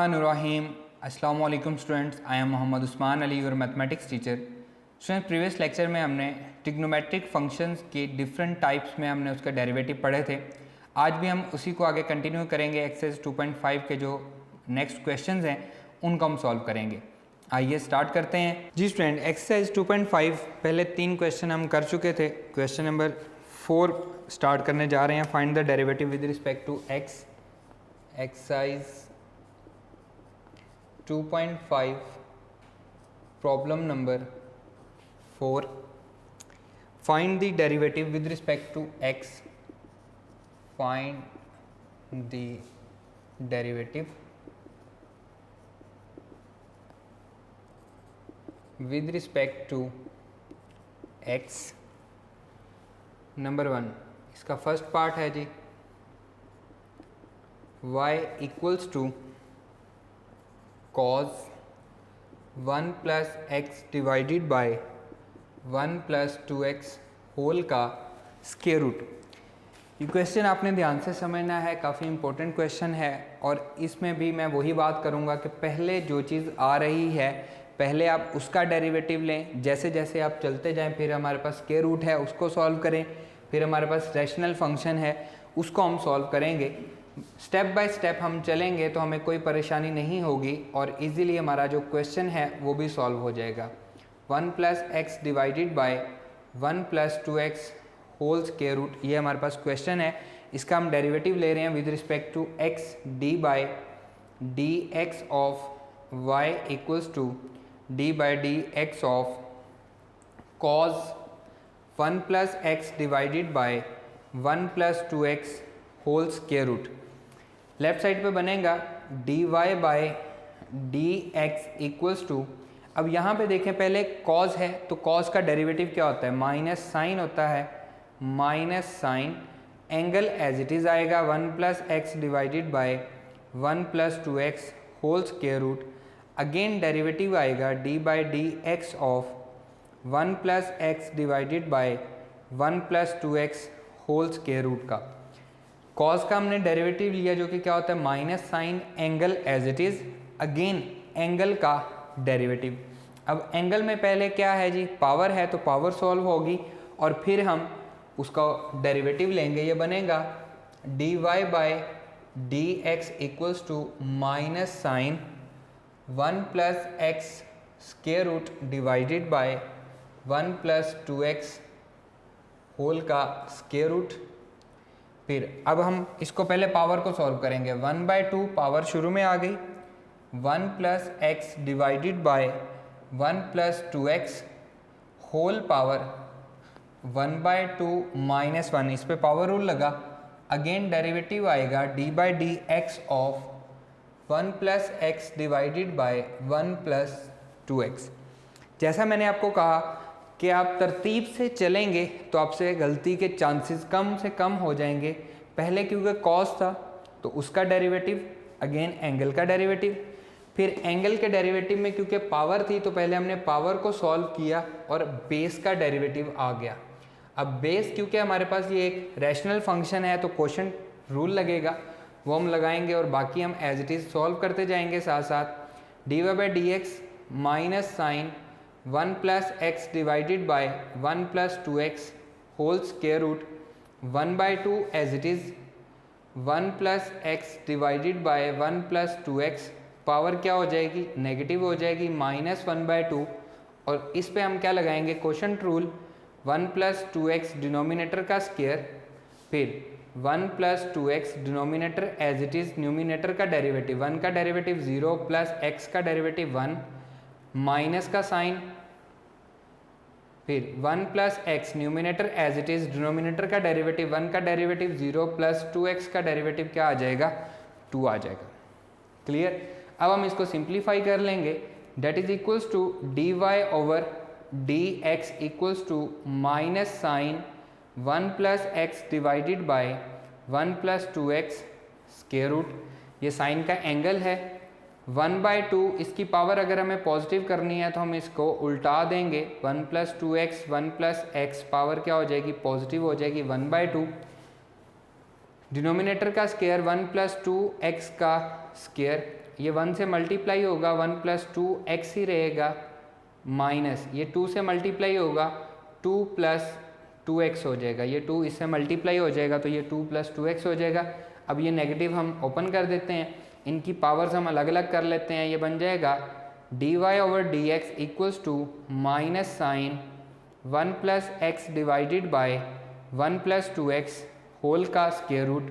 बिस्मिल्लाहिर्रहमानिर्रहीम। अस्सलाम वालेकुम students, I am Mohammad Usman Ali, your mathematics teacher. Student, previous lecture में हमने ट्रिग्नोमेट्रिक फंक्शंस के डिफरेंट टाइप्स में हमने उसका डेरिवेटिव पढ़े थे। आज भी हम उसी को आगे कंटिन्यू करेंगे। एक्सरसाइज 2.5 के जो नेक्स्ट क्वेश्चंस हैं उनको हम सॉल्व करेंगे। आइए स्टार्ट करते हैं। जी स्टूडेंट, एक्सरसाइज 2.5 पहले 3 क्वेश्चन हम कर चुके थे। क्वेश्चन नंबर 4 स्टार्ट करने जा रहे हैं। Find the derivative with respect to X. Exercise 2.5 problem number 4। Find the derivative with respect to X. Find the derivative with respect to x। Number 1 इसका फर्स्ट पार्ट है जी y equals to cos 1 plus x divided by 1 plus 2x whole का square root. ये question आपने ध्यान से समझना है, काफ़ी इंपॉर्टेंट क्वेश्चन है। और इसमें भी मैं वही बात करूँगा कि पहले जो चीज़ आ रही है पहले आप उसका डेरिवेटिव लें, जैसे जैसे आप चलते जाएं फिर हमारे पास स्क्वायर रूट है उसको सॉल्व करें, फिर हमारे पास रैशनल फंक्शन है उसको हम सॉल्व करेंगे। स्टेप बाय स्टेप हम चलेंगे तो हमें कोई परेशानी नहीं होगी और इजीली हमारा जो क्वेश्चन है वो भी सॉल्व हो जाएगा। 1 plus x divided by 1 plus 2x whole square root, ये हमारे पास क्वेश्चन है। इसका हम डेरिवेटिव ले रहे हैं with respect to x D by D x of y equals to D by D x of cos 1 plus x divided by 1 plus 2x whole square root. Left side पे बनेगा D Y by D x equals to, अब यहाँ पे देखें पहले cause है तो cause का डेरिवेटिव क्या होता है, माइनस साइन होता है, minus sine angle as it is आएगा 1 plus x divided by 1 plus 2x whole square root. Again derivative आएगा D by D x of 1 plus x divided by 1 plus 2x whole square root का। Cos का हमने derivative लिया जो कि क्या होता है, minus sine angle as it is, again angle का डेरिवेटिव। अब एंगल में पहले क्या है जी, पावर है तो पावर सॉल्व होगी और फिर हम उसका डेरिवेटिव लेंगे। ये बनेगा D Y by D x equals to minus sine 1 plus x square root divided by 1 plus 2x whole का स्क्वायर रूट। फिर अब हम इसको पहले पावर को सॉल्व करेंगे। 1/2 पावर शुरू में आ गई, 1 plus x divided by 1 plus 2x whole power 1/2 minus 1, इस पे पावर रूल लगा। अगेन डेरिवेटिव आएगा D by D x of 1 plus x divided by 1 plus 2x। जैसा मैंने आपको कहा कि आप तरतीब से चलेंगे तो आपसे गलती के चांसेस कम से कम हो जाएंगे। पहले क्योंकि कॉस था तो उसका डेरिवेटिव, अगेन एंगल का डेरिवेटिव, फिर एंगल के डेरिवेटिव में क्योंकि पावर थी तो पहले हमने पावर को सॉल्व किया और बेस का डेरिवेटिव आ गया। अब बेस क्योंकि हमारे पास ये एक रैशनल फंक्शन है तो क्वोशंट रूल लगेगा, वो हम लगाएंगे और बाकी हम एज इट इज़ सॉल्व करते जाएंगे साथ साथ। D Y by D X minus sine 1 plus x divided by 1 plus 2x whole square root 1/2 as it is 1 plus x divided by 1 plus 2x, power क्या हो जाएगी, नेगेटिव हो जाएगी, minus 1/2 और इस पे हम क्या लगाएंगे, quotient rule, 1 plus 2x denominator का स्क्वायर, फिर 1 plus 2x denominator as it is, numerator का डेरिवेटिव 1 का डेरिवेटिव 0 प्लस x का डेरिवेटिव 1, माइनस का साइन, फिर 1 plus x numerator as it is, denominator का डेरिवेटिव 1 का डेरिवेटिव 0 प्लस 2x का डेरिवेटिव क्या आ जाएगा, 2 आ जाएगा। क्लियर। अब हम इसको सिंप्लीफाई कर लेंगे, that is equals to D Y over D x equals to minus sine 1 plus x divided by 1 plus 2x square root. ये साइन का एंगल है, 1/2 इसकी पावर अगर हमें पॉजिटिव करनी है तो हम इसको उल्टा देंगे, 1 plus 2x 1 plus x power क्या हो जाएगी, पॉजिटिव हो जाएगी 1/2। डिनोमिनेटर का स्क्वायर 1 प्लस 2x का स्क्वायर, ये 1 से मल्टीप्लाई होगा 1 प्लस 2x ही रहेगा, माइनस ये 2 से मल्टीप्लाई होगा 2 प्लस 2x हो जाएगा, ये 2 इससे मल्टीप्लाई हो जाएगा तो ये 2 प्लस 2x हो जाएगा। अब ये नेगेटिव हम ओपन कर देते हैं, इनकी पावर्स हम अलग अलग कर लेते हैं, ये बन जाएगा dy over dx equals to minus sine 1 plus x divided by 1 plus 2x whole का square root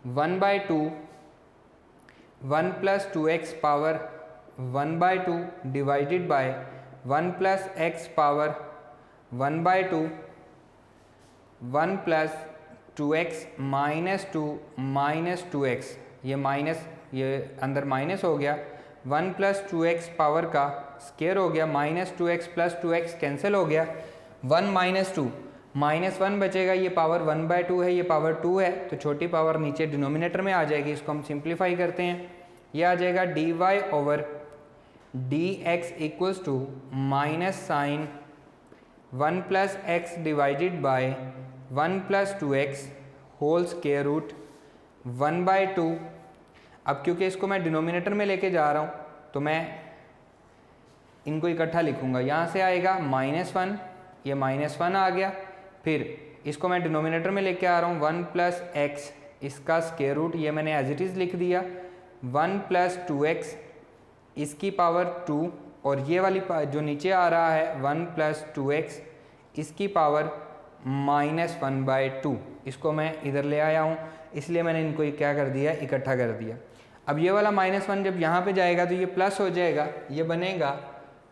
1/2 1 plus 2x power 1/2 divided by 1 plus x power 1/2 1 plus 2x minus 2 minus 2x, ये माइनस ये अंदर माइनस हो गया, 1 plus 2x power का square हो गया, minus 2x plus 2x cancel हो गया, 1 माइनस 2 माइनस 1 बचेगा, ये पावर 1/2 है, ये पावर 2 है तो छोटी पावर नीचे डिनोमिनेटर में आ जाएगी, इसको हम सिंप्लीफाई करते हैं, ये आ जाएगा dy over dx equals to minus sine 1 plus x divided by 1 plus 2x whole square root 1/2। अब क्योंकि इसको मैं डिनोमिनेटर में लेके जा रहा हूँ तो मैं इनको इकट्ठा लिखूँगा, यहाँ से आएगा -1, ये -1 आ गया, फिर इसको मैं डिनोमिनेटर में लेके आ रहा हूँ 1 प्लस एक्स, इसका स्क्वायर रूट ये मैंने एज इट इज़ लिख दिया, 1 प्लस 2x इसकी पावर 2 और ये वाली जो नीचे आ रहा है 1 प्लस 2x इसकी पावर -1/2, इसको मैं इधर ले आया हूँ इसलिए मैंने इनको क्या कर दिया, इकट्ठा कर दिया। अब ये वाला -1 जब यहाँ पे जाएगा तो ये प्लस हो जाएगा, ये बनेगा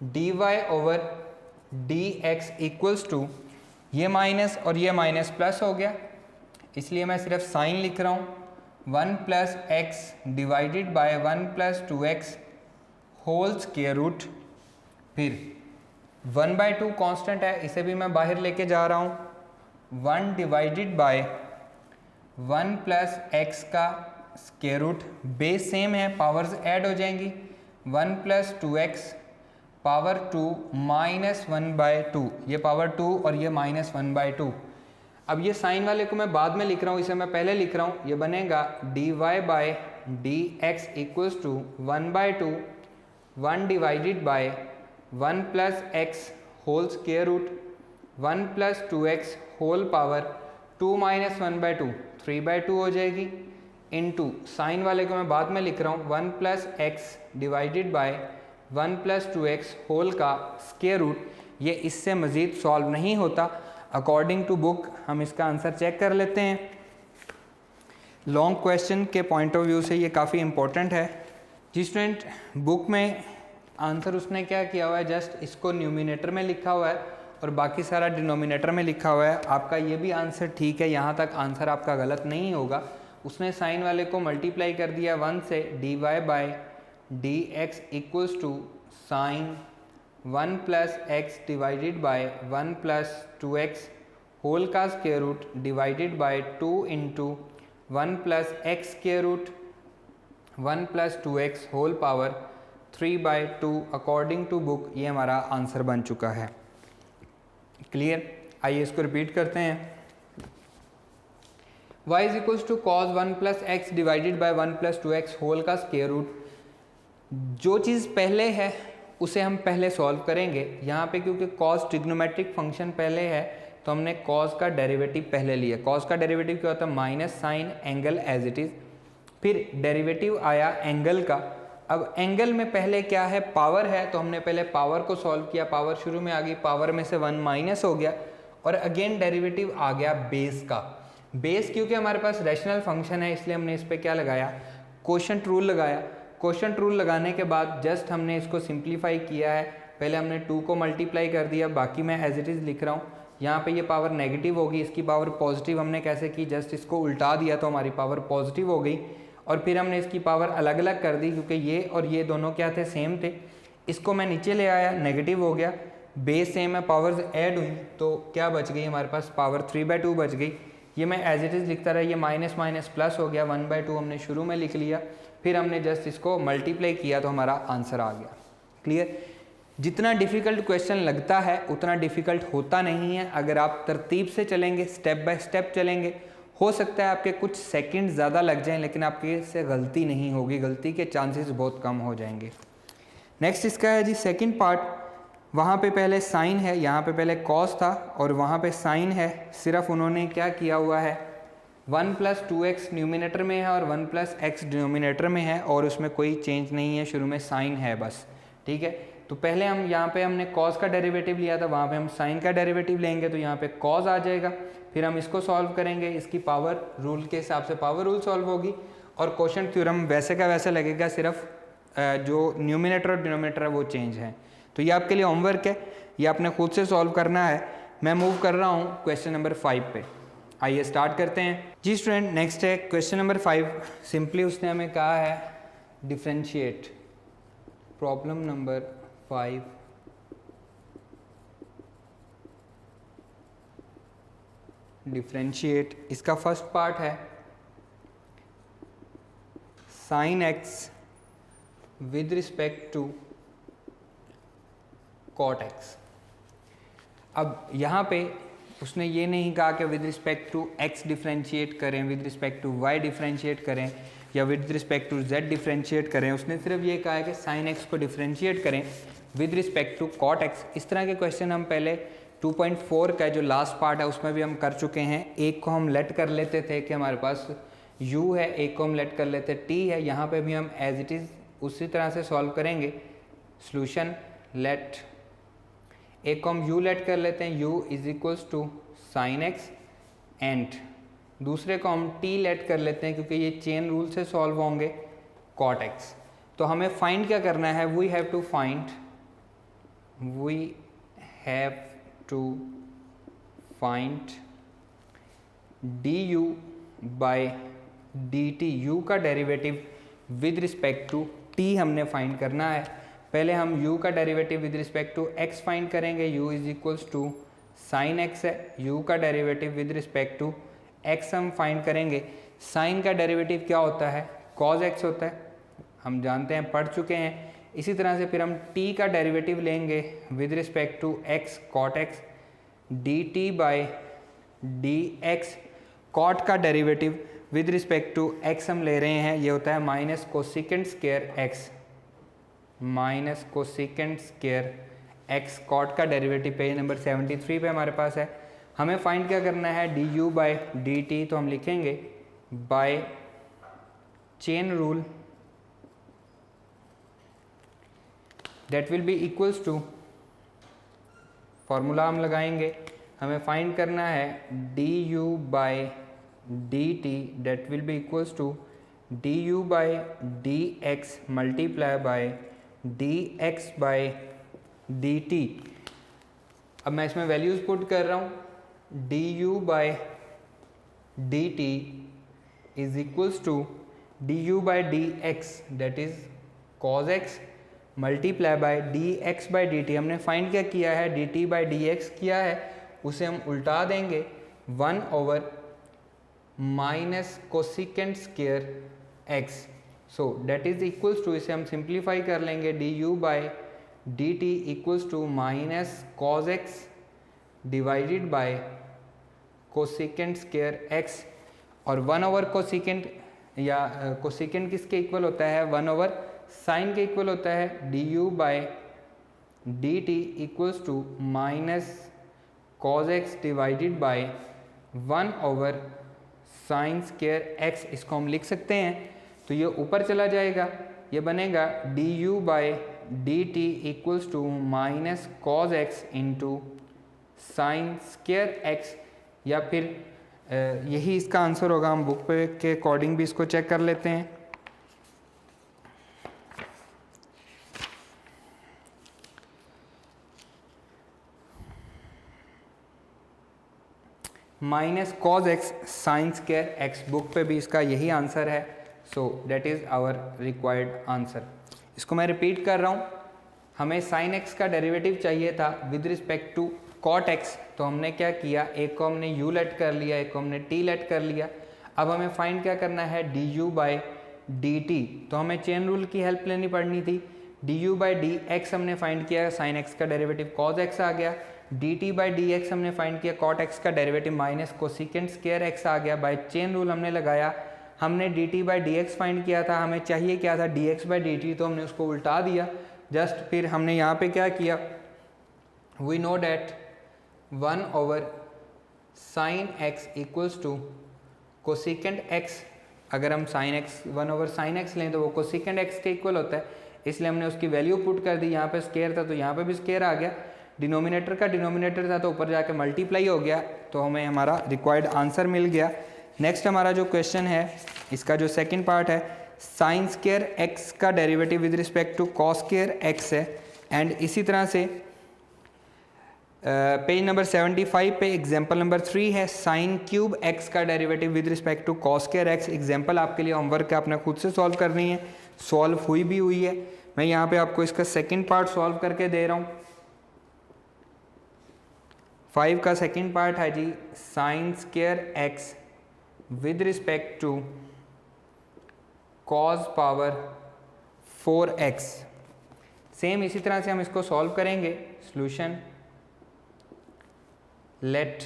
dy over dx equals to ये माइनस और ये माइनस प्लस हो गया, इसलिए मैं सिर्फ साइन लिख रहा हूँ 1 plus x divided by 1 plus 2x whole square root, फिर 1/2 कांस्टेंट है, इसे भी मैं बाहर लेके जा रहा हूँ, 1 डिवाइडेड बाय 1 प्लस एक्स का स्क्वायर रूट, बेस सेम है, पावर्स ऐड हो जाएंगी, 1 प्लस 2x पावर 2 -1/2, ये पावर 2 और ये -1/2। अब ये साइन वाले को मैं बाद में लिख रहा हूँ, इसे मैं पहले लिख रहा हूँ, ये बनेगा dy by dx equals to 1/2 1 divided by 1 plus X whole square root 1 plus 2x whole power 2 -1/2 3/2 हो जाएगी, इनटू साइन वाले को मैं बाद में लिख रहा हूँ 1 plus x divided by 1 plus 2x whole का स्क्वायर रूट, ये इससे मज़ीद सॉल्व नहीं होता। अकॉर्डिंग टू बुक हम इसका आंसर चेक कर लेते हैं, लॉन्ग क्वेश्चन के पॉइंट ऑफ व्यू से ये काफ़ी इंपॉर्टेंट है। जिस स्टूडेंट बुक में आंसर उसने क्या किया हुआ है, जस्ट इसको न्यूमिनेटर में लिखा हुआ है और बाकी सारा डिनोमिनेटर में लिखा हुआ है, आपका ये भी आंसर ठीक है, यहाँ तक आंसर आपका गलत नहीं होगा। उसने साइन वाले को मल्टीप्लाई कर दिया 1 से, dy by dx equals to sine 1 plus x divided by 1 plus 2x whole का square root divided by 2 into 1 plus x square root 1 plus 2x whole power 3/2 according to book, ये हमारा answer बन चुका है। Clear, आइए इसको repeat करते हैं। y is equals to cos 1 plus x divided by 1 plus 2x whole का स्क्वायर रूट, जो चीज़ पहले है उसे हम पहले सॉल्व करेंगे। यहाँ पे क्योंकि कॉस ट्रिग्नोमेट्रिक फंक्शन पहले है तो हमने कॉस का डेरिवेटिव पहले लिया। कॉस का डेरिवेटिव क्या होता है, minus sine angle as it is, फिर डेरिवेटिव आया एंगल का। अब एंगल में पहले क्या है, पावर है, तो हमने पहले पावर को सॉल्व किया, पावर शुरू में आ गई, पावर में से 1 माइनस हो गया और अगेन डेरिवेटिव आ गया बेस का। बेस क्योंकि हमारे पास रैशनल फंक्शन है इसलिए हमने इस पर क्या लगाया, कोशेंट रूल लगाया। कोशेंट रूल लगाने के बाद जस्ट हमने इसको सिंप्लीफाई किया है, पहले हमने 2 को मल्टीप्लाई कर दिया, बाकी मैं एज इट इज़ लिख रहा हूँ। यहाँ पे ये पावर नेगेटिव होगी, इसकी पावर पॉजिटिव हमने कैसे की, जस्ट इसको उल्टा दिया तो हमारी पावर पॉजिटिव हो गई और फिर हमने इसकी पावर अलग अलग कर दी क्योंकि ये और ये दोनों क्या थे, सेम थे। इसको मैं नीचे ले आया, नेगेटिव हो गया, बेस सेम है, पावर्स ऐड हुई तो क्या बच गई हमारे पास, पावर 3/2 बच गई। ये मैं एज इट इज़ लिखता रहा, ये माइनस माइनस प्लस हो गया, 1/2 हमने शुरू में लिख लिया, फिर हमने जस्ट इसको मल्टीप्लाई किया तो हमारा आंसर आ गया। क्लियर, जितना डिफ़िकल्ट क्वेश्चन लगता है उतना डिफ़िकल्ट होता नहीं है। अगर आप तरतीब से चलेंगे, स्टेप बाय स्टेप चलेंगे, हो सकता है आपके कुछ सेकंड ज़्यादा लग जाएं, लेकिन आपके से गलती नहीं होगी, गलती के चांसेस बहुत कम हो जाएंगे। नेक्स्ट इसका है जी सेकंड पार्ट, वहाँ पे पहले साइन है, यहाँ पे पहले कॉस था और वहाँ पे साइन है। सिर्फ उन्होंने क्या किया हुआ है, 1 + 2x न्यूमिनेटर में है और 1 + x डिनोमिनेटर में है, और उसमें कोई चेंज नहीं है, शुरू में साइन है बस। ठीक है, तो पहले हम यहाँ पे हमने कॉस का डेरिवेटिव लिया था, वहाँ पे हम साइन का डेरिवेटिव लेंगे, तो यहाँ पे कॉस आ जाएगा। फिर हम इसको सॉल्व करेंगे, इसकी पावर रूल के हिसाब से पावर रूल सॉल्व होगी, और क्वोशंट थ्योरम वैसे का वैसा लगेगा, सिर्फ जो न्यूमिनेटर और डिनोमिनेटर है वो चेंज है। तो ये आपके लिए होमवर्क है, ये आपने खुद से सॉल्व करना है। मैं मूव कर रहा हूँ क्वेश्चन नंबर 5 पे। आइए स्टार्ट करते हैं जी स्टूडेंट। नेक्स्ट है क्वेश्चन नंबर 5। सिंपली उसने हमें कहा है डिफ्रेंशिएट। Problem number 5, differentiate. इसका फर्स्ट पार्ट है sine x with respect to cot x. अब यहाँ पे उसने ये नहीं कहा कि with respect to x differentiate करें, with respect to y differentiate करें, या with respect to z differentiate करें। उसने सिर्फ ये कहा है कि साइन एक्स को डिफ्रेंशिएट करें with respect to cot X. इस तरह के क्वेश्चन हम पहले 2.4 का जो लास्ट पार्ट है उसमें भी हम कर चुके हैं। एक को हम लेट कर लेते थे कि हमारे पास u है, एक को हम लेट कर लेते t है। यहाँ पे भी हम एज इट इज़ उसी तरह से सॉल्व करेंगे। सोल्यूशन लेट, एक को हम u लेट कर लेते हैं, u = साइन एक्स, एंड दूसरे को हम t लेट कर लेते हैं क्योंकि ये चेन रूल से सॉल्व होंगे कॉट एक्स। तो हमें फाइंड क्या करना है, we have to find du by dt, u का derivative with respect to t हमने फाइंड करना है। पहले हम u का derivative with respect to x find करेंगे, u = साइन x है, u का derivative with respect to x हम फाइंड करेंगे। साइन का डेरिवेटिव क्या होता है, cos x होता है, हम जानते हैं, पढ़ चुके हैं। इसी तरह से फिर हम t का डेरिवेटिव लेंगे with respect to x cot x, dt by dx। cot का derivative with respect to x हम ले रहे हैं, ये होता है minus cosecant square x, minus cosecant square x। cot का डेरिवेटिव पेज नंबर 73 पे हमारे पास है। हमें फाइंड क्या करना है, du बाय dt, तो हम लिखेंगे by chain rule, that will be equals to, formula हम लगाएंगे, हमें फाइंड करना है du by dt, that will be equals to du by dx multiply by dx by dt। अब मैं इसमें वैल्यूज पुट कर रहा हूँ, du by dt is equals to du by dx, that is cos x multiply by dx by dt। हमने find क्या किया है, dt बाय dx किया है, उसे हम उल्टा देंगे 1 minus cosecant square x। So that is equals to, इसे हम सिंप्लीफाई कर लेंगे, du by dt equals to minus cos x divided by cosecant square x, और 1 कोसिकेंट, या कोसिकेंट किसके इक्वल होता है, 1 साइन के इक्वल होता है, du by dt equals to minus cos x divided by 1 sine square x। इसको हम लिख सकते हैं, तो ये ऊपर चला जाएगा, ये बनेगा du by dt equals to minus cos x into sine square x, या फिर यही इसका आंसर होगा। हम बुक पे के अकॉर्डिंग भी इसको चेक कर लेते हैं। Minus cos x sine square x, book पे भी इसका यही आंसर है। So that is our required answer. इसको मैं रिपीट कर रहा हूँ, हमें साइन x का डेरिवेटिव चाहिए था with respect to cot x, तो हमने क्या किया, एक को हमने u लेट कर लिया, एक को हमने t लेट कर लिया। अब हमें फाइंड क्या करना है, du बाय dt, तो हमें चेन रूल की हेल्प लेनी पड़नी थी। du बाय dx हमने फाइंड किया, साइन x का डेरिवेटिव cos x आ गया, d t by D x हमने फाइंड किया, कॉट एक्स का derivative minus cosecant square x आ गया, बाय चेन रूल हमने लगाया, हमने d t by D x find किया था, हमें चाहिए क्या था d x by d t, तो हमने उसको उल्टा दिया जस्ट। फिर हमने यहाँ पे क्या किया, we know that 1 over sine x equals to cosecant x, अगर हम sine x 1 over sine x लें तो वो कोसिकेंट एक्स के इक्वल होता है, इसलिए हमने उसकी वैल्यू पुट कर दी। यहाँ पे स्क्वायर था तो यहाँ पे भी स्क्वायर आ गया, डिनोमिनेटर का डिनोमिनेटर था तो ऊपर जाके मल्टीप्लाई हो गया, तो हमें हमारा रिक्वायर्ड आंसर मिल गया। नेक्स्ट हमारा जो क्वेश्चन है इसका जो सेकंड पार्ट है, साइन स्क्वायर एक्स का derivative with respect to cos square x है, एंड इसी तरह से पेज नंबर 75 पे एग्जाम्पल नंबर 3 है, साइन क्यूब एक्स का derivative with respect to cos square x. Example आपके लिए होमवर्क है, आपने खुद से सॉल्व करनी है, सॉल्व हुई भी हुई है। मैं यहाँ पे आपको इसका सेकंड पार्ट सॉल्व करके दे रहा हूँ। 5 का सेकंड पार्ट है जी, sine square x with respect to cos power 4x। Same इसी तरह से हम इसको सॉल्व करेंगे। सॉल्यूशन, लेट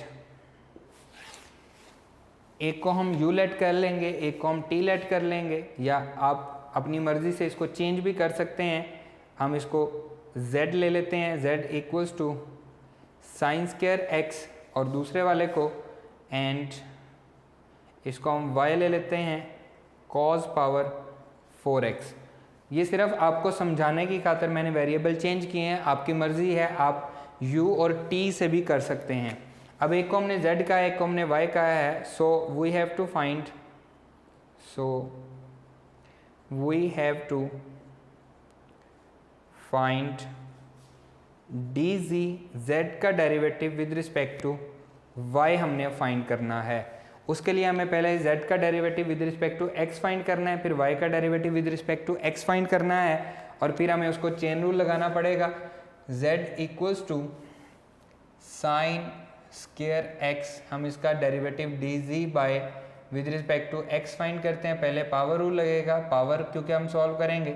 एक को हम u लेट कर लेंगे, एक को हम t लेट कर लेंगे, या आप अपनी मर्जी से इसको चेंज भी कर सकते हैं। हम इसको z ले लेते हैं, z equals to sine square x, और दूसरे वाले को एंड इसको हम y ले लेते हैं cos पावर 4x। ये सिर्फ आपको समझाने की खातिर मैंने वेरिएबल चेंज किए हैं, आपकी मर्जी है, आप u और t से भी कर सकते हैं। अब एक को हमने z का है, एक को हमने y का है, so we have to find dz, z का derivative with respect to y हमने फाइंड करना है। उसके लिए हमें पहले z का derivative with respect to x find करना है, फिर y का derivative with respect to x find करना है, और फिर हमें उसको चेन रूल लगाना पड़ेगा। z equals to sine square x, हम इसका derivative dz by with respect to x find करते हैं। पहले पावर रूल लगेगा, पावर क्योंकि हम सॉल्व करेंगे,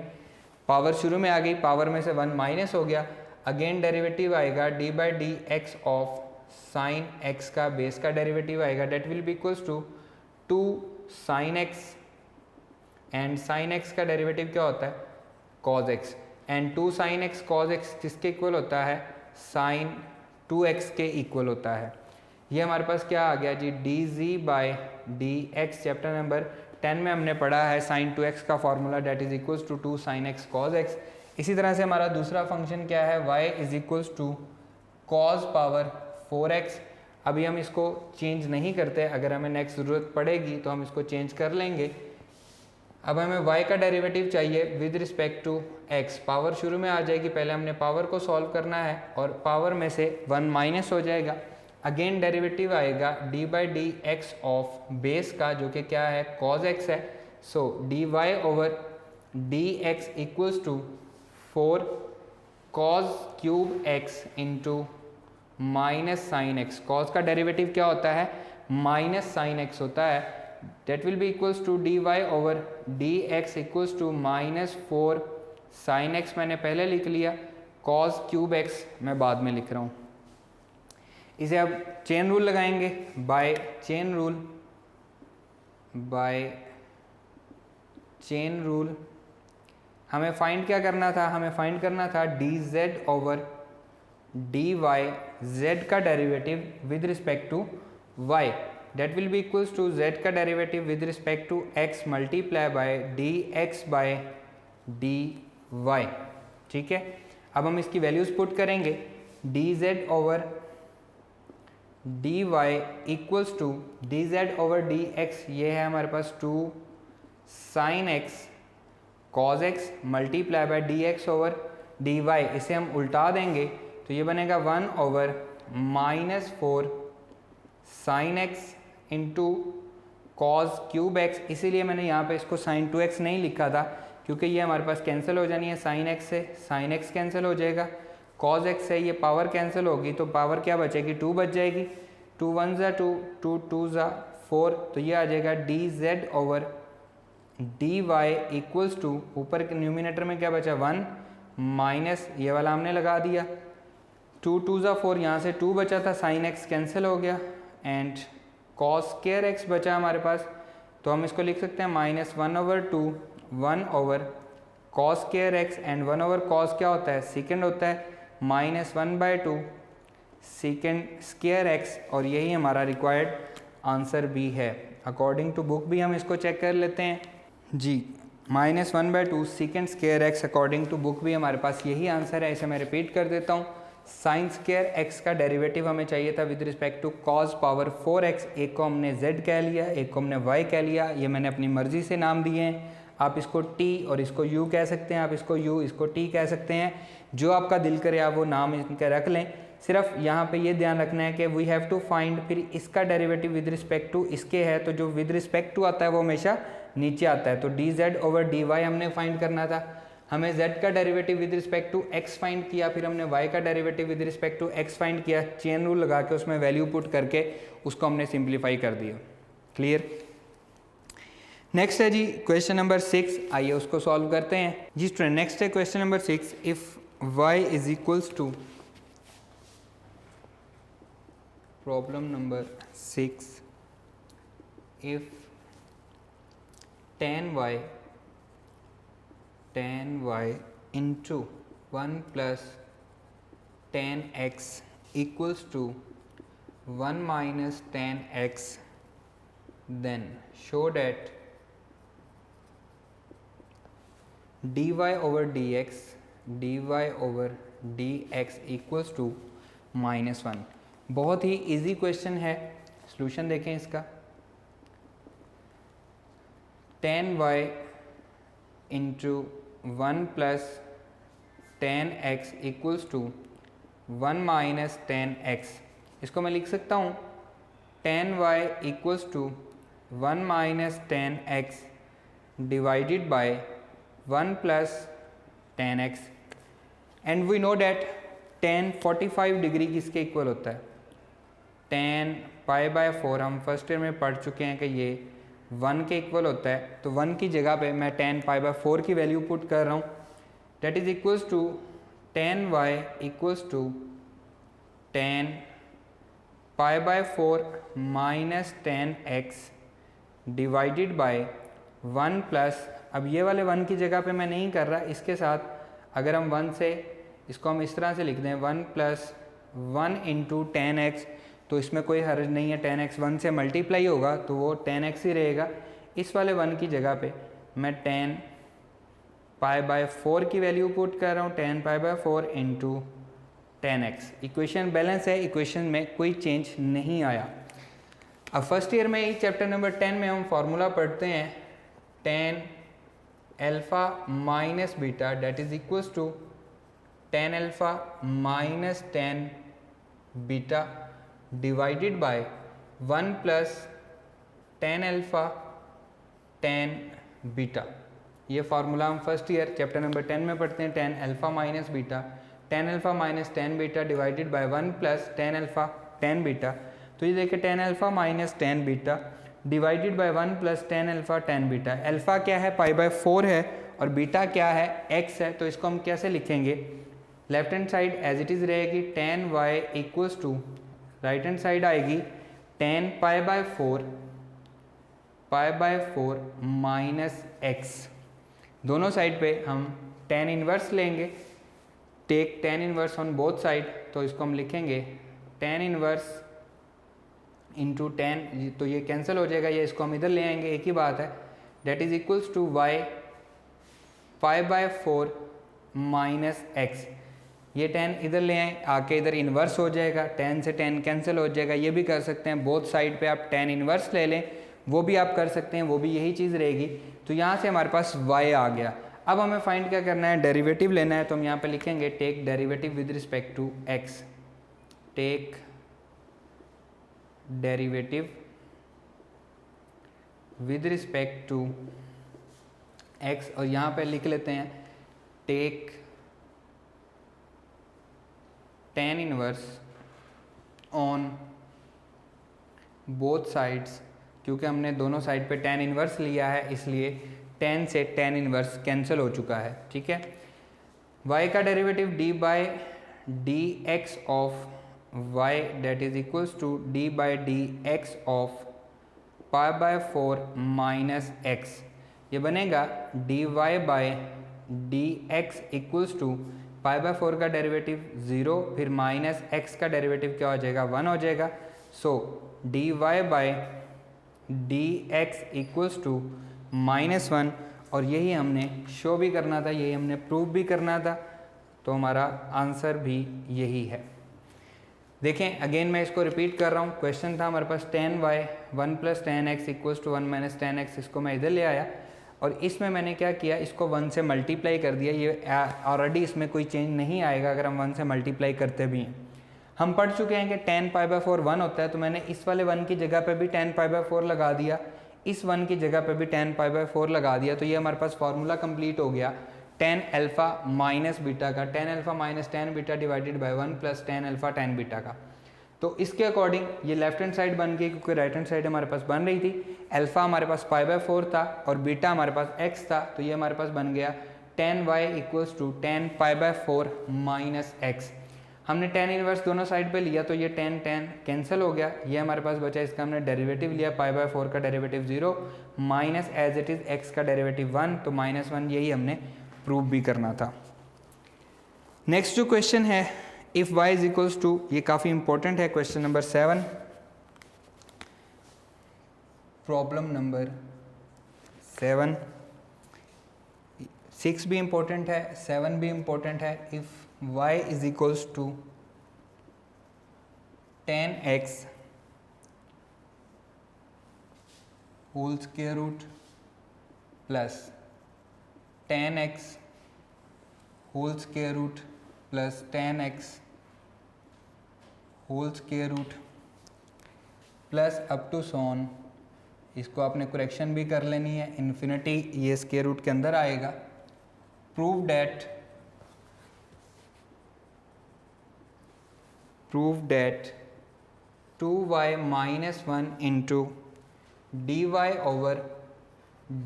पावर शुरू में आ गई, पावर में से 1 माइनस हो गया, अगेन डेरिवेटिव आएगा d by D x of sine x का बेस का डेरिवेटिव आएगा, that will be equals to 2 sine x, and sine x का डेरिवेटिव क्या होता है cos x, and 2 sine x cos x किसके इक्वल होता है, साइन 2x के इक्वल होता है। ये हमारे पास क्या आ गया जी, dz by D x, chapter number 10 में हमने पढ़ा है साइन 2x का formula, that is equals to 2 sine x cos x। इसी तरह से हमारा दूसरा फंक्शन क्या है, y is equals to cos power 4x। अभी हम इसको चेंज नहीं करते, अगर हमें नेक्स्ट ज़रूरत पड़ेगी तो हम इसको चेंज कर लेंगे। अब हमें y का डेरिवेटिव चाहिए with respect to x, power शुरू में आ जाएगी, पहले हमने पावर को सॉल्व करना है, और पावर में से 1 माइनस हो जाएगा, अगेन डेरिवेटिव आएगा d by D x of base का, जो कि क्या है cos x है, so dy over D x equals to 4 cos cube x into minus sine x. Cos का डेरिवेटिव क्या होता है, माइनस साइन x होता है, that will be equals to dy over dx equals to minus 4 sin x मैंने पहले लिख लिया, cos क्यूब x मैं बाद में लिख रहा हूँ। इसे अब चेन रूल लगाएंगे, बाय चेन रूल हमें फाइंड क्या करना था, हमें फाइंड करना था dz ओवर dy, z का derivative with respect to y, that will be equals to z का derivative with respect to x multiply by dx by dy। ठीक है, अब हम इसकी वैल्यूज पुट करेंगे, dz over dy equals to dz ओवर dx, ये है हमारे पास 2 sine x cos x multiply by dx over dy। इसे हम उल्टा देंगे तो ये बनेगा 1 over minus 4 sine x into cos cube x। इसीलिए मैंने यहाँ पे इसको साइन 2x नहीं लिखा था, क्योंकि ये हमारे पास कैंसिल हो जानी है, साइन x से साइन x कैंसिल हो जाएगा, कॉस x से ये पावर कैंसिल होगी, तो पावर क्या बचेगी, 2 बच जाएगी, 2 1 ज़ा 2, 2 2 ज़ा 4, तो ये आ जाएगा dz over dy equals to, ऊपर के न्यूमिनेटर में क्या बचा 1 माइनस ये वाला हमने लगा दिया 2 2 ज़ा 4, यहाँ से 2 बचा था, साइन एक्स कैंसिल हो गया एंड कॉस स्क्वायर एक्स बचा हमारे पास, तो हम इसको लिख सकते हैं -1/2 1/cos square x and 1/cos क्या होता है, सेकेंड होता है, -1/2 सेकेंड स्क्वायर एक्स, और यही हमारा रिक्वायर्ड आंसर भी है। अकॉर्डिंग टू बुक भी हम इसको चेक कर लेते हैं जी, -1/2 second square x, according to book भी हमारे पास यही आंसर है। इसे मैं रिपीट कर देता हूँ, साइन स्क्वायर एक्स का डेरिवेटिव हमें चाहिए था with respect to cos power 4x, एक को हमने z कह लिया, एक को हमने y कह लिया, ये मैंने अपनी मर्जी से नाम दिए हैं। आप इसको t और इसको u कह सकते हैं, आप इसको u इसको t कह सकते हैं, जो आपका दिल करे आप वो नाम इनके रख लें। सिर्फ यहाँ पे ये ध्यान रखना है कि वी हैव टू फाइंड, फिर इसका डेरिवेटिव विद रिस्पेक्ट टू इसके है, तो जो विद रिस्पेक्ट टू आता है वो हमेशा नीचे आता है, तो dz/dy हमने फाइंड करना था। हमें z का derivative with respect to x find किया, फिर हमने y का derivative with respect to x find किया, चेन रूल लगा के उसमें वैल्यू पुट करके उसको हमने सिंप्लीफाई कर दिया। क्लियर? नेक्स्ट है जी क्वेश्चन नंबर 6, आइए उसको सॉल्व करते हैं जी स्टूडेंट। नेक्स्ट है question number 6, if y is equals to, problem number 6, if tan y into 1 plus tan x equals to 1 minus tan x, then show that dy over dx equals to -1। बहुत ही easy question है, solution देखें इसका। tan y into 1 plus tan x equals to 1 minus tan x, इसको मैं लिख सकता हूँ tan y equals to 1 minus tan x divided by 1 plus tan x, and we know that tan 45 degree किसके equal होता है, tan π/4। हम first year में पढ़ चुके हैं कि ये 1 के इक्वल होता है, तो 1 की जगह पे मैं tan π/4 की वैल्यू पुट कर रहा हूँ, that is equals to tan y equals to tan π/4 minus tan x divided by 1 plus, अब ये वाले 1 की जगह पे मैं नहीं कर रहा, इसके साथ अगर हम 1 से इसको हम इस तरह से लिख दें 1 प्लस 1 इंटू tan x, तो इसमें कोई हर्ज नहीं है, tan x 1 से मल्टीप्लाई होगा तो वो tan x ही रहेगा। इस वाले 1 की जगह पे मैं tan π/4 की वैल्यू पुट कर रहा हूँ, tan π/4 into tan x। Equation balance है, इक्वेशन में कोई चेंज नहीं आया। अब फर्स्ट ईयर में ही चैप्टर नंबर 10 में हम फार्मूला पढ़ते हैं tan alpha minus beta that is equals to tan alpha minus tan beta divided by 1 plus tan alpha tan beta. ये फार्मूला हम फर्स्ट ईयर चैप्टर नंबर 10 में पढ़ते हैं, tan alpha minus beta, tan alpha minus tan beta divided by 1 plus tan alpha tan beta. तो ये देखिए tan alpha minus tan beta divided by 1 plus tan alpha tan beta. Alpha क्या है, π/4 है, और बीटा क्या है, x है, तो इसको हम कैसे लिखेंगे, left hand side as it is रहेगी tan y equals to, right hand side आएगी tan π/4 माइनस x। दोनों साइड पे हम tan इनवर्स लेंगे, take tan inverse on both side, तो इसको हम लिखेंगे tan इनवर्स इंटू tan, तो ये कैंसिल हो जाएगा, ये इसको हम इधर ले आएंगे, एक ही बात है, that is equals to y π/4 minus x। ये tan इधर ले आए, आके इधर इन्वर्स हो जाएगा, tan से tan कैंसिल हो जाएगा। ये भी कर सकते हैं, बोथ साइड पे आप tan इन्वर्स ले लें, वो भी आप कर सकते हैं, वो भी यही चीज़ रहेगी। तो यहाँ से हमारे पास y आ गया। अब हमें फाइंड क्या करना है, डेरिवेटिव लेना है, तो हम यहाँ पे लिखेंगे take derivative with respect to x, take derivative with respect to x, और यहाँ पे लिख लेते हैं take tan inverse on both sides, क्योंकि हमने दोनों साइड पे tan इनवर्स लिया है, इसलिए tan से tan इनवर्स कैंसिल हो चुका है। ठीक है, y का derivative d x of y that is equals to D by D x of pi by 4 minus x. ये बनेगा D Y by D x equals to pi by 4 का derivative 0, फिर माइनस एक्स का derivative क्या हो जाएगा 1 हो जाएगा। So d Y by D x equals to -1, और यही हमने शो भी करना था, यही हमने प्रूव भी करना था, तो हमारा आंसर भी यही है। देखें अगेन मैं इसको रिपीट कर रहा हूँ। क्वेश्चन था हमारे पास tan y 1 + tan x equals to 1 - tan x, इसको मैं इधर ले आया और इसमें मैंने क्या किया, इसको 1 से मल्टीप्लाई कर दिया। ये ऑलरेडी इसमें कोई चेंज नहीं आएगा अगर हम 1 से मल्टीप्लाई करते भी हैं। हम पढ़ चुके हैं कि tan π/4 1 होता है, तो मैंने इस वाले 1 की जगह पे भी tan π/4 लगा दिया, इस 1 की जगह पे भी tan π/4 लगा दिया, तो ये हमारे पास फार्मूला कंप्लीट हो गया tan अल्फ़ा माइनस बीटा का, tan alpha minus tan beta divided by 1 + tan alpha tan beta का। तो इसके अकॉर्डिंग ये लेफ्ट हैंड साइड बन गई, क्योंकि राइट हैंड साइड हमारे पास बन रही थी। अल्फ़ा हमारे पास π/4 था और बीटा हमारे पास x था, तो ये हमारे पास बन गया tan y equals to tan π/4 minus x। हमने tan इनवर्स दोनों साइड पे लिया, तो ये tan कैंसिल हो गया, ये हमारे पास बचा, इसका हमने डेरिवेटिव लिया, π/4 का derivative 0 minus as it is x का डेरिवेटिव 1, तो -1, यही हमने प्रूव भी करना था। नेक्स्ट जो क्वेश्चन है, if y is equals to, ये काफ़ी इंपॉर्टेंट है, क्वेश्चन नंबर 7, प्रॉब्लम नंबर 7, 6 भी इम्पोर्टेंट है, 7 भी इम्पोर्टेंट है। If y is equals to tan x whole square root plus tan x whole square root plus tan x whole square root plus up to so on, इसको आपने correction भी कर लेनी है, इन्फिनिटी ये स्क्वायर रूट के अंदर आएगा। Prove that 2y - 1 into dy over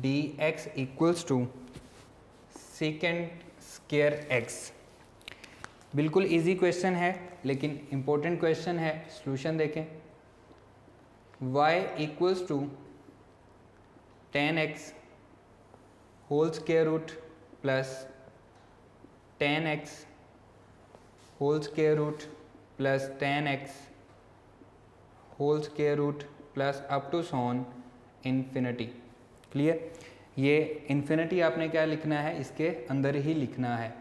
dx equals to second square x। बिल्कुल इजी क्वेश्चन है, लेकिन इम्पोर्टेंट क्वेश्चन है। सॉल्यूशन देखें, y equals to tan x whole square root plus tan x whole square root plus tan x whole square root plus up to so on infinity. Clear? ये infinity आपने क्या लिखना है, इसके अंदर ही लिखना है,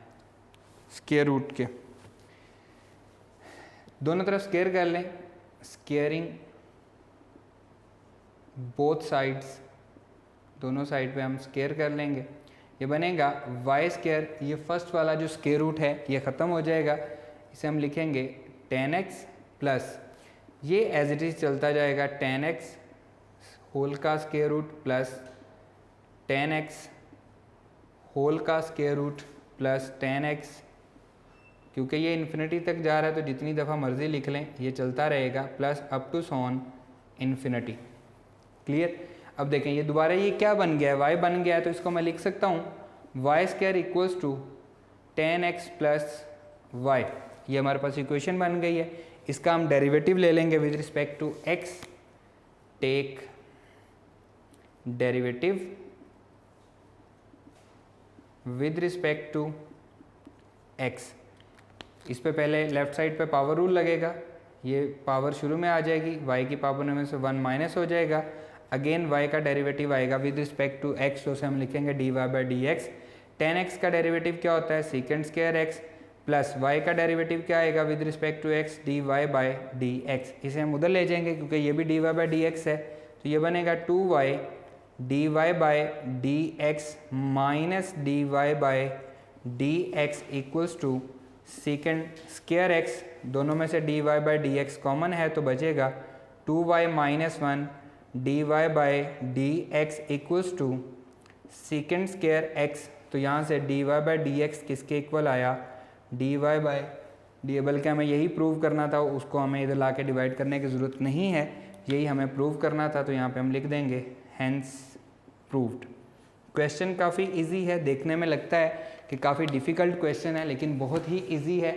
स्क्वायर रूट के दोनों तरफ स्क्वायर कर लें, स्क्वायरिंग बोथ साइड्स, दोनों साइड पे हम स्क्वायर कर लेंगे। ये बनेगा y², ये फर्स्ट वाला जो स्क्वायर रूट है ये ख़त्म हो जाएगा, इसे हम लिखेंगे tan x प्लस ये एज इट इज़ चलता जाएगा tan x होल का square root plus tan x whole का square root plus tan x, क्योंकि ये इन्फिनिटी तक जा रहा है तो जितनी दफ़ा मर्ज़ी लिख लें, ये चलता रहेगा, plus up to so on infinity. Clear? अब देखें ये दोबारा ये क्या बन गया है, y बन गया है, तो इसको मैं लिख सकता हूँ y² equals to tan x plus y। ये हमारे पास इक्वेशन बन गई है। इसका हम डेरिवेटिव ले लेंगे with respect to x, take derivative with respect to x। इस पे पहले लेफ्ट साइड पे पावर रूल लगेगा, ये पावर शुरू में आ जाएगी, y की पावर में से 1 माइनस हो जाएगा, अगेन y का डेरिवेटिव आएगा विद रिस्पेक्ट टू x, तो उसे हम लिखेंगे dy/dx। tan x का डेरिवेटिव क्या होता है, second square x, plus y का डेरिवेटिव क्या आएगा with respect to x, dy/dx। इसे हम उधर ले जाएंगे क्योंकि ये भी dy/dx है, तो ये बनेगा 2y dy/dx minus dy/dx equals to second square x, दोनों में से dy/dx कॉमन है तो बचेगा 2y - 1 dy/dx equals to second square x। तो यहाँ से dy/dx किसके इक्वल आया, dy/d, बल्कि हमें यही प्रूव करना था, उसको हमें इधर ला के डिवाइड करने की ज़रूरत नहीं है, यही हमें प्रूव करना था, तो यहाँ पे हम लिख देंगे हैंस प्रूव्ड। क्वेश्चन काफ़ी इजी है, देखने में लगता है कि काफ़ी डिफ़िकल्ट क्वेश्चन है, लेकिन बहुत ही इजी है।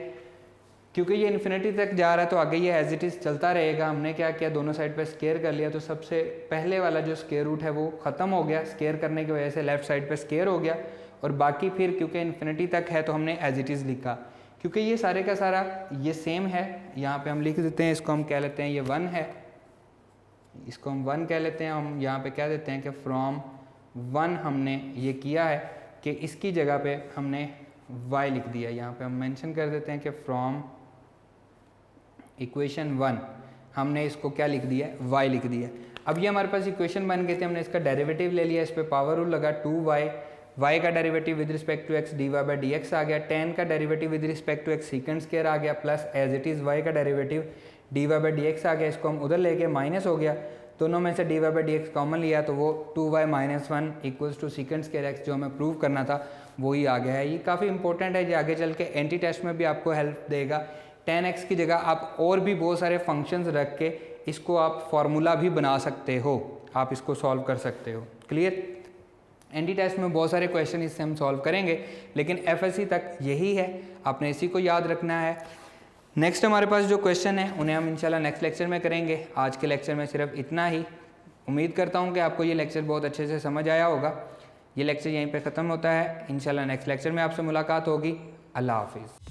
क्योंकि ये इन्फिनिटी तक जा रहा है तो आगे ये एज इट इज़ चलता रहेगा। हमने क्या किया, दोनों साइड पे स्केयर कर लिया, तो सबसे पहले वाला जो स्केयर रूट है वो ख़त्म हो गया, स्केयर करने की वजह से लेफ्ट साइड पे स्केयर हो गया, और बाकी फिर क्योंकि इन्फिनिटी तक है तो हमने एज इट इज़ लिखा। क्योंकि ये सारे का सारा ये सेम है, यहाँ पे हम लिख देते हैं, इसको हम कह लेते हैं ये 1 है, इसको हम 1 कह लेते हैं। हम यहाँ पे कह देते हैं कि फ्रॉम 1 हमने ये किया है कि इसकी जगह पे हमने y लिख दिया। यहाँ पे हम मेंशन कर देते हैं कि फ्रॉम इक्वेशन 1 हमने इसको क्या लिख दिया है, y लिख दिया। अब ये हमारे पास इक्वेशन बन गए थे, हमने इसका डेरिवेटिव ले लिया, इस पर पावर रूल लगा, 2y, y का derivative with respect to x dy by D x आ गया, tan का derivative with respect to x secant square आ गया, plus as it is y का derivative dy by D x आ गया, इसको हम उधर लेके माइनस हो गया, दोनों में से dy by D x common लिया तो वो 2y माइनस 1 equals to second square x जो हमें प्रूव करना था वही आ गया है। ये काफ़ी इंपॉर्टेंट है, जो आगे चल के एंटी टेस्ट में भी आपको हेल्प देगा। tan x की जगह आप और भी बहुत सारे फंक्शंस रख के इसको आप फार्मूला भी बना सकते हो, आप इसको सॉल्व कर सकते हो। क्लियर? एंटी टेस्ट में बहुत सारे क्वेश्चन इससे हम सॉल्व करेंगे, लेकिन एफएससी तक यही है, आपने इसी को याद रखना है। नेक्स्ट हमारे पास जो क्वेश्चन है उन्हें हम इंशाल्लाह नेक्स्ट लेक्चर में करेंगे। आज के लेक्चर में सिर्फ इतना ही। उम्मीद करता हूँ कि आपको ये लेक्चर बहुत अच्छे से समझ आया होगा। ये लेक्चर यहीं पे ख़त्म होता है, इंशाल्लाह नेक्स्ट लेक्चर में आपसे मुलाकात होगी। अल्लाह हाफिज़।